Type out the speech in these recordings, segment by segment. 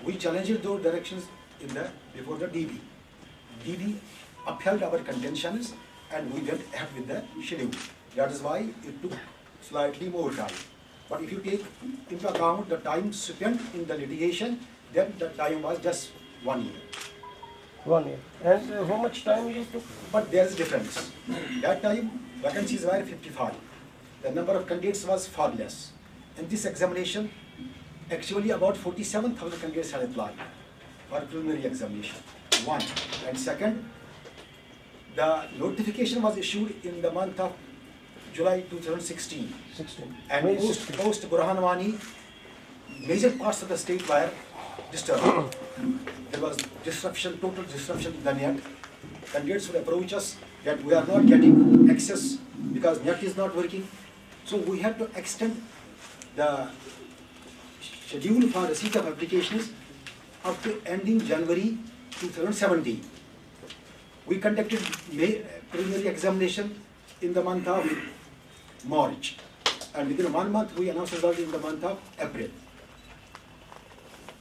We challenged those directions before the DB. DB upheld our contentions and we went ahead with the schedule. That is why it took slightly more time. But if you take into account the time spent in the litigation, then the time was just 1 year. 1 year. And how much time you took? But there is difference. That time vacancies were 55. The number of candidates was far less. In this examination, actually about 47,000 candidates had applied for preliminary examination. One. And second, the notification was issued in the month of July 2016. 16. And May post Burhanwani, major parts of the state were disturbed. There was disruption, total disruption in the net. Candidates would approach us that we are not getting access because net is not working. So we had to extend the schedule for receipt of applications up to ending January 2017. We conducted preliminary examination in the month of March, and within 1 month we announced the result in the month of April.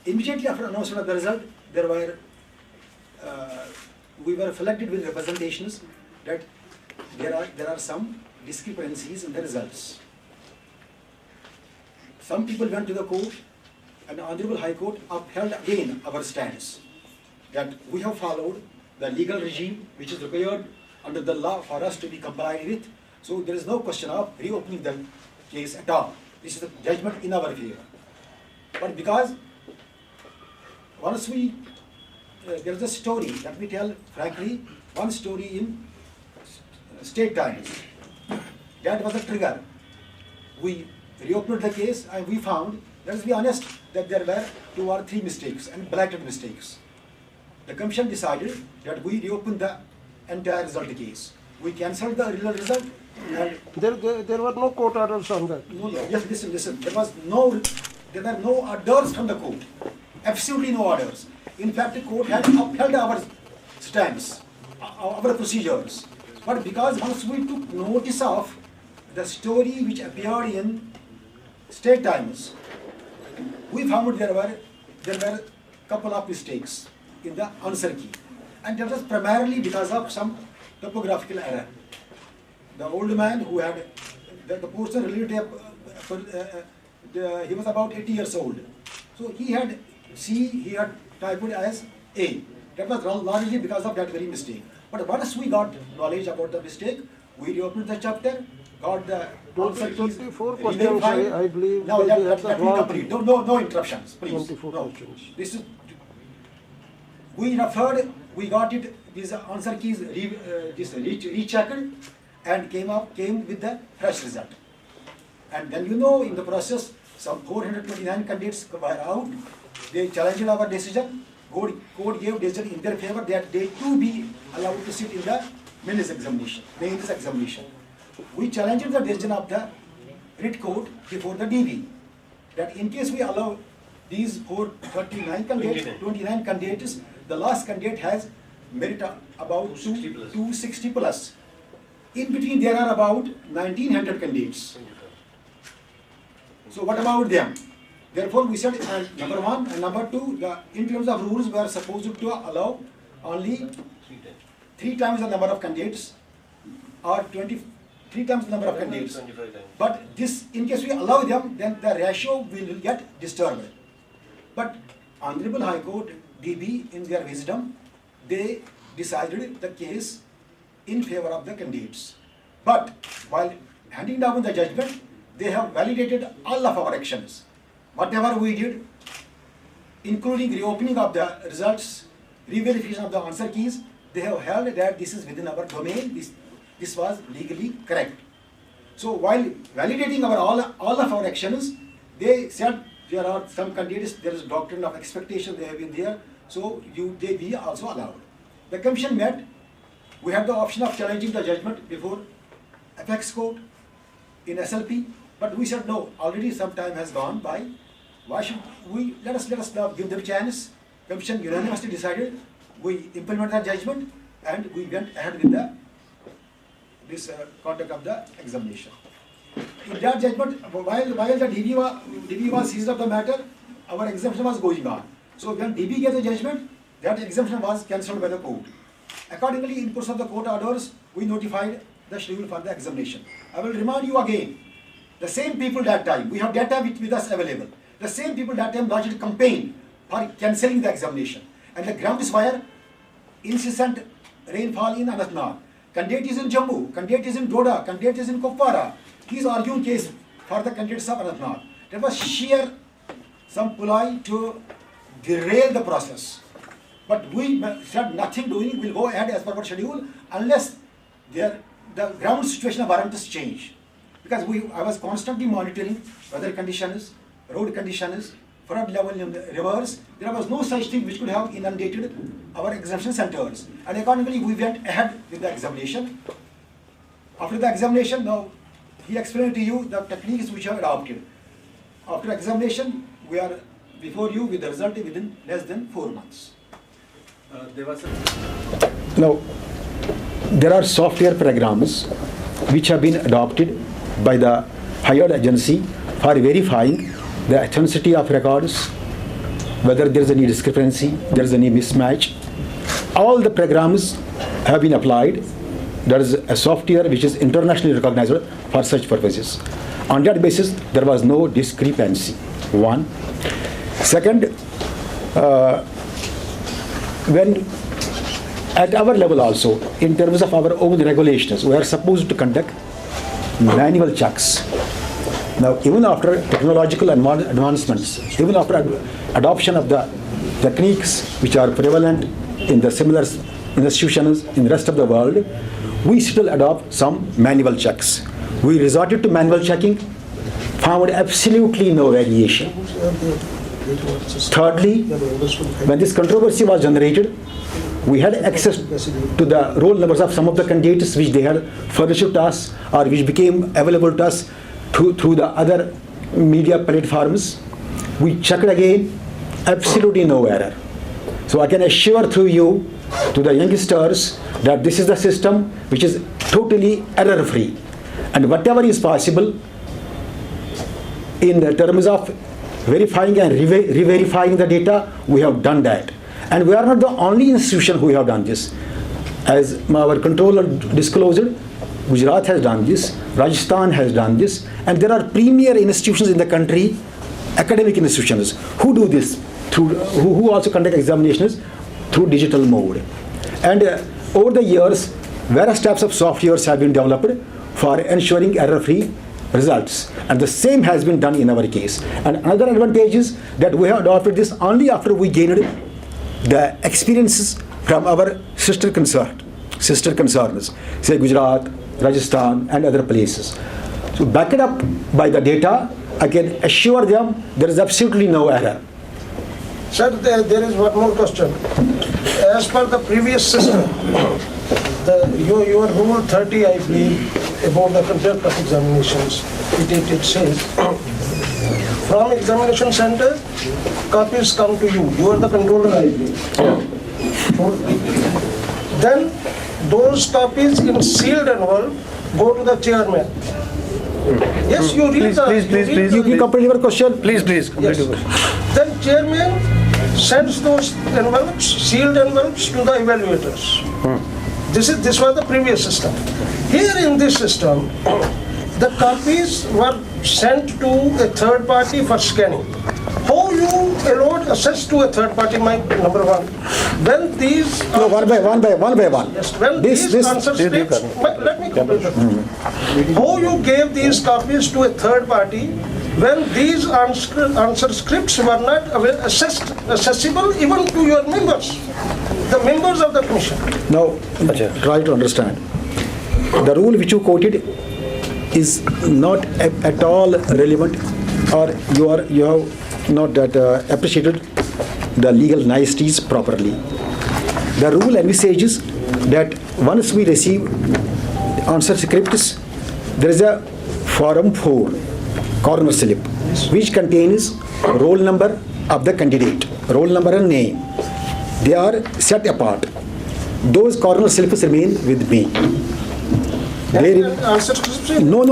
Immediately after announcement of the result, we were flooded with representations that there are some discrepancies in the results. Some people went to the court, and the Honorable High Court upheld again our stance that we have followed the legal regime which is required under the law for us to be complied with. So there is no question of reopening the case at all. This is the judgment in our favor. But because once there is a story, let me tell frankly, one story in State Times. That was a trigger. We reopened the case and we found, let's be honest, that there were 2 or 3 mistakes and blatant mistakes. The Commission decided that we reopened the entire result case. We cancelled the original result and There were no court orders on that. no, yes, listen. There were no orders from the court. Absolutely no orders. In fact, the court had upheld our stance, our procedures. But because once we took notice of the story which appeared in State Times, we found there were couple of mistakes in the answer key, and that was primarily because of some topographical error. The old man who had the person related, he was about 80 years old, so he had C, he had typed as A. That was largely because of that very mistake. But once we got knowledge about the mistake, we reopened the chapter, got the answer keys. 24 questions, I believe. No, let me complete. No interruptions, please. 24 no. questions. This is, we referred, we got it, these answer keys rechecked and came with the fresh result. And then in the process, some 429 candidates were out. They challenged our decision. Court gave decision in their favor that they too be allowed to sit in the mains examination. We challenged the decision of the writ court before the DB that in case we allow these 439 candidates, 29 candidates, the last candidate has merit about 260 plus. In between there are about 1900 candidates. So what about them? Therefore, we said number 1 and number 2, in terms of rules, we are supposed to allow only 3 times the number of candidates or 23 times the number of candidates. But this, in case we allow them, then the ratio will get disturbed. But Honorable High Court, DB, in their wisdom, they decided the case in favor of the candidates. But while handing down the judgment, they have validated all of our actions. Whatever we did, including reopening of the results, re-verification of the answer keys, they have held that this is within our domain, this was legally correct. So while validating all of our actions, they said there are some candidates, there is doctrine of expectation, they have been there, so they be also allowed. The Commission met, we had the option of challenging the judgment before apex court in SLP, but we said no, already some time has gone by. Why should we, let us now give them a chance. Commission unanimously decided, we implement the judgment and we went ahead with this conduct of the examination. In that judgment, while the DB was seized of the matter, our examination was going on. So when DB gave the judgment, that exemption was cancelled by the court. Accordingly, in course of the court orders, we notified the schedule for the examination. I will remind you again, the same people that time, we have data with us available. The same people that time launched a campaign for cancelling the examination. And the grounds were incessant rainfall in Anantnag. Candidate is in Jammu, candidate is in Doda, candidate is in Kupwara. He is arguing case for the candidates of Anantnag. There was sheer some ploy to derail the process. But we said nothing doing, we'll go ahead as per our schedule unless the ground situation warrants change. Because I was constantly monitoring weather conditions, road conditions, flood level in the rivers. There was no such thing which could have inundated our examination centers. And accordingly, we went ahead with the examination. After the examination, now he explained to you the techniques which are adopted. After examination, we are before you with the result within less than 4 months. Now, there are software programs which have been adopted by the hired agency for verifying the authenticity of records, whether there is any discrepancy, there is any mismatch. All the programs have been applied. There is a software which is internationally recognized for such purposes. On that basis, there was no discrepancy. One. Second, when at our level also, in terms of our own regulations, we are supposed to conduct manual checks. Now, even after technological advancements, even after adoption of the techniques which are prevalent in the similar institutions in the rest of the world, we still adopt some manual checks. We resorted to manual checking, found absolutely no variation. Thirdly, when this controversy was generated, we had access to the roll numbers of some of the candidates which they had furnished to us or which became available to us through the other media platforms. We checked again, absolutely no error. So I can assure through you to the youngsters that this is the system which is totally error-free. And whatever is possible in the terms of verifying and re-verifying the data, we have done that. And we are not the only institution who have done this. As our controller disclosed, Gujarat has done this, Rajasthan has done this, and there are premier institutions in the country, academic institutions, who do this, who also conduct examinations through digital mode. And over the years, various types of softwares have been developed for ensuring error-free results. And the same has been done in our case. And another advantage is that we have adopted this only after we gained the experiences from our sister concerns, say Gujarat, Rajasthan, and other places. So backed up by the data, I can assure them there is absolutely no error. Sir, there is one more question. As per the previous system, your rule 30, I believe, about the conduct of examinations, it says, from examination center, copies come to you. You are the controller, I believe. Then those copies in sealed envelope go to the chairman. Yes, you read Please, you complete your question. Please, complete your question. Then chairman sends those envelopes, sealed envelopes, to the evaluators. This was the previous system. Here in this system, the copies were sent to a third party for scanning. How you allowed access to a third party, my number one? When these No, one by one. Yes, when these answer scripts, let me complete that. How you gave these copies to a third party when these answer scripts were not accessible even to your members, the members of the commission? Now, try to understand. The rule which you quoted is not at all relevant, or you have not that appreciated the legal niceties properly. The rule envisages that once we receive answer scripts, there is a form 4 corner slip which contains roll number of the candidate, roll number and name. They are set apart. Those corner slips remain with me. Answer scripts? No.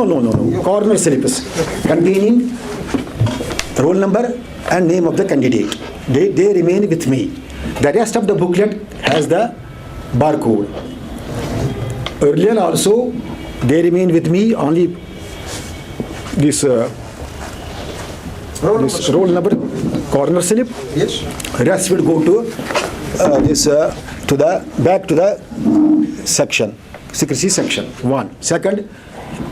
Corner slips containing roll number and name of the candidate. they remain with me. The rest of the booklet has the barcode. Earlier also, they remain with me, only this roll number, corner slip. Yes. Rest will go to back to the section, secrecy section. One. Second,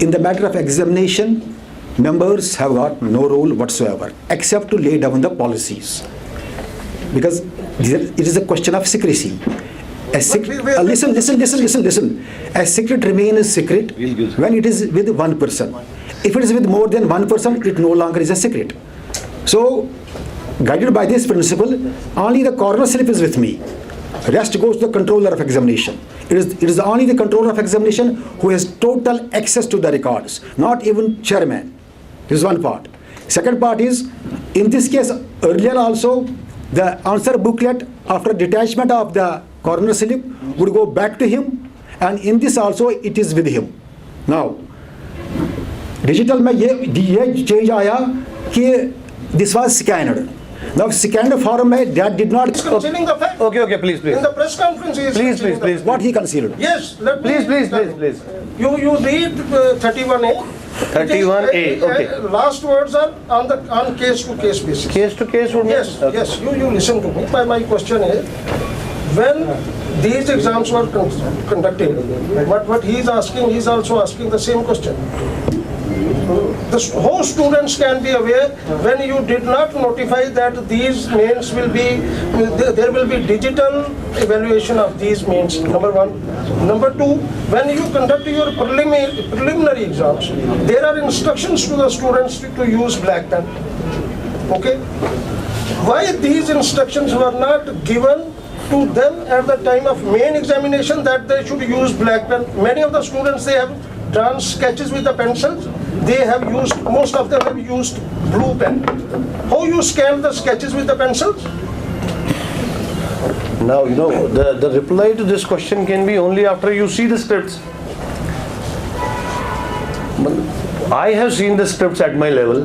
in the matter of examination, members have got no role whatsoever except to lay down the policies, because it is a question of secrecy. Listen. A secret remains secret when it is with one person. If it is with more than one person, it no longer is a secret. So, guided by this principle, only the corner slip is with me. Rest goes to the controller of examination. It is only the controller of examination who has total access to the records, not even chairman. This is one part. Second part is, in this case, earlier also, the answer booklet after detachment of the corner slip would go back to him, and in this also it is with him. Now, digital में ये change आया कि this was scanned. Now scanned form में that did not. He's concealing the fact. Okay, please. In the press conference, he is concealing the fact. What he concealed? Yes, let me- Please. You read 31A. 31A, okay. Last words are on case-to-case basis. Case to case would mean? Yes, Okay. yes. You listen to me. My question is, when these exams were conducted, what he is asking, he is also asking the same question. The whole students can be aware when you did not notify that these mains will be, there will be digital evaluation of these mains, number one. Number two, when you conduct your preliminary exams, there are instructions to the students to use black pen. Okay? Why these instructions were not given to them at the time of main examination that they should use black pen? Many of the students, they have drawn sketches with the pencils. They have used, most of them have used blue pen. How you scan the sketches with the pencils? Now, the reply to this question can be only after you see the scripts. I have seen the scripts at my level.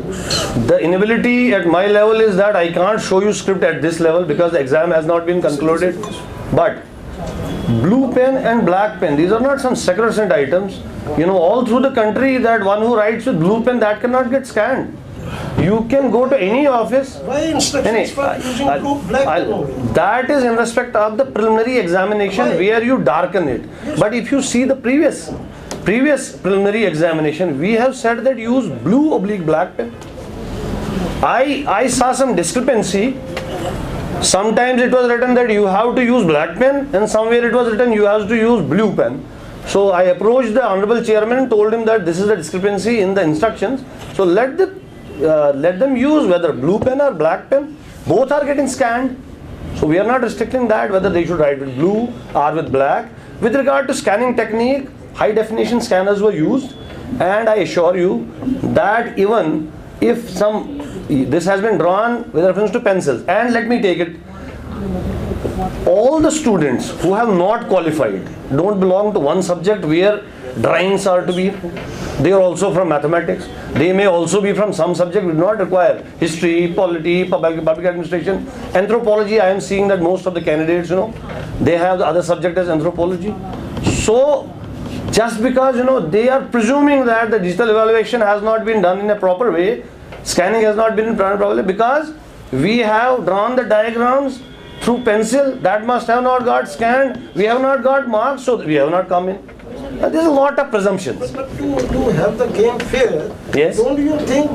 The inability at my level is that I can't show you script at this level because the exam has not been concluded. But blue pen and black pen, these are not some sacrosanct items. All through the country, that one who writes with blue pen, that cannot get scanned. You can go to any office. Why instructions for using black pen only? That is in respect of the preliminary examination. Why? Where you darken it. Yes. But if you see the previous preliminary examination, we have said that use blue/black pen. I saw some discrepancy. Sometimes it was written that you have to use black pen, and somewhere it was written you have to use blue pen. So I approached the honorable chairman and told him that this is the discrepancy in the instructions. So let them use whether blue pen or black pen. Both are getting scanned. So we are not restricting that whether they should write with blue or with black. With regard to scanning technique, high definition scanners were used, and I assure you that even if this has been drawn with reference to pencils, and let me take it, all the students who have not qualified don't belong to one subject where drawings are to be. They are also from mathematics. They may also be from some subject which do not require history, polity, public administration, anthropology. I am seeing that most of the candidates, they have the other subject as anthropology. So just because they are presuming that the digital evaluation has not been done in a proper way, scanning has not been done properly, because we have drawn the diagrams through pencil, that must have not got scanned, we have not got marks, so we have not come in. There is a lot of presumptions. But to have the game fair, Yes. don't you think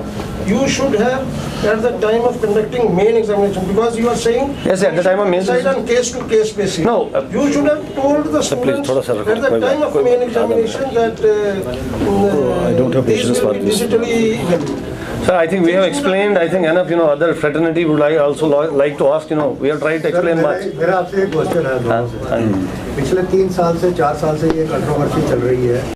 you should have at the time of conducting main examination, because you are saying Yes, at the time of main decide on case-to-case basis. No, You should have told the students thoda sa at the time of main examination that I don't have these patience will for be this. digitally evaluated. sir, I think we have explained, I think enough, other fraternity would also like to ask, we have tried to explain much. मेरा आपसे एक question है दोनों से। पिछले 3 साल से 4 साल से ये कंट्रोवर्सी चल रही है